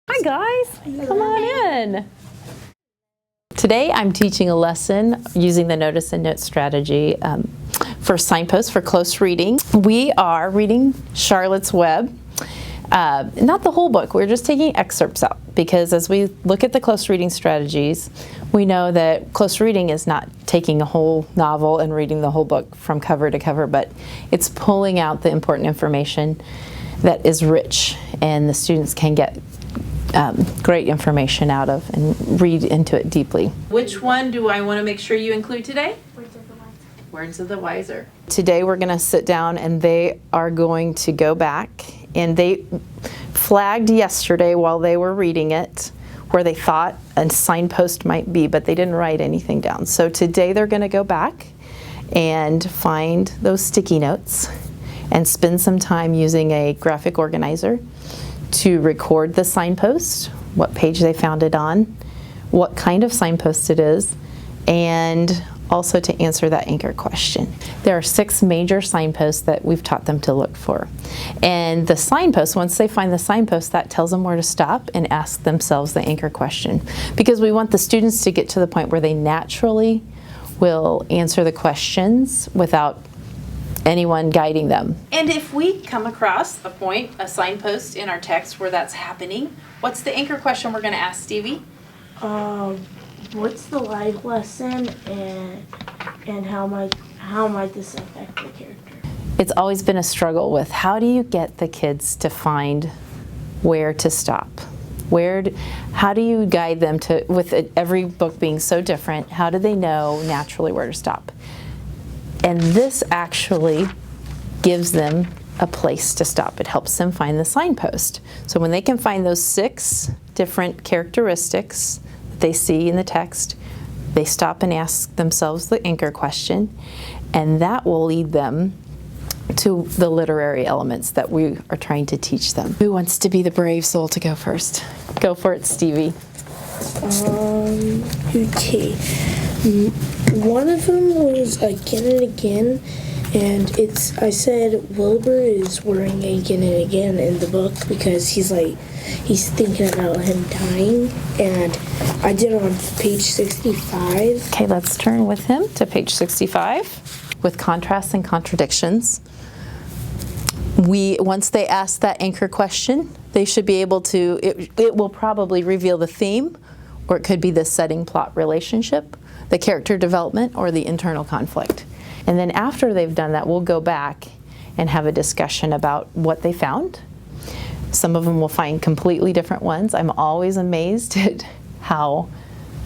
Hi guys, come on in. Today I'm teaching a lesson using the notice and note strategy for signposts for close reading. We are reading Charlotte's Web, not the whole book, we're just taking excerpts out because as we look at the close reading strategies, we know that close reading is not taking a whole novel and reading the whole book from cover to cover, but it's pulling out the important information that is rich and the students can get great information out of and read into it deeply. Which one do I want to make sure you include today? Words of the Wiser. Words of the Wiser. Today we're going to sit down and they are going to go back, and they flagged yesterday while they were reading it where they thought a signpost might be, but they didn't write anything down. So today they're going to go back and find those sticky notes and spend some time using a graphic organizer to record the signpost, what page they found it on, what kind of signpost it is, and also to answer that anchor question. There are 6 major signposts that we've taught them to look for. And the signpost, once they find the signpost, that tells them where to stop and ask themselves the anchor question. Because we want the students to get to the point where they naturally will answer the questions without anyone guiding them. And if we come across a point, a signpost in our text where that's happening, what's the anchor question we're going to ask Stevie? What's the life lesson and how might this affect the character? It's always been a struggle with how do you get the kids to find where to stop? How do you guide them to, with every book being so different, how do they know naturally where to stop? And this actually gives them a place to stop. It helps them find the signpost. So when they can find those 6 different characteristics that they see in the text, they stop and ask themselves the anchor question, and that will lead them to the literary elements that we are trying to teach them. Who wants to be the brave soul to go first? Go for it, Stevie. Okay. One of them was Again and Again, and I said Wilbur is worrying again and again in the book because he's thinking about him dying, and I did it on page 65. Okay, let's turn with him to page 65 with contrasts and contradictions. Once they ask that anchor question, they should be able to, it will probably reveal the theme, or it could be the setting plot relationship, the character development, or the internal conflict. And then after they've done that, we'll go back and have a discussion about what they found. Some of them will find completely different ones. I'm always amazed at how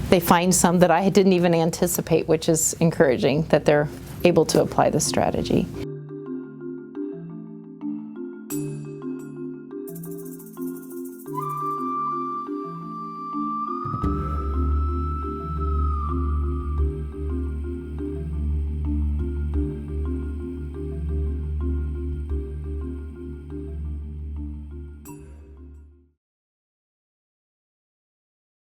they find some that I didn't even anticipate, which is encouraging that they're able to apply the strategy.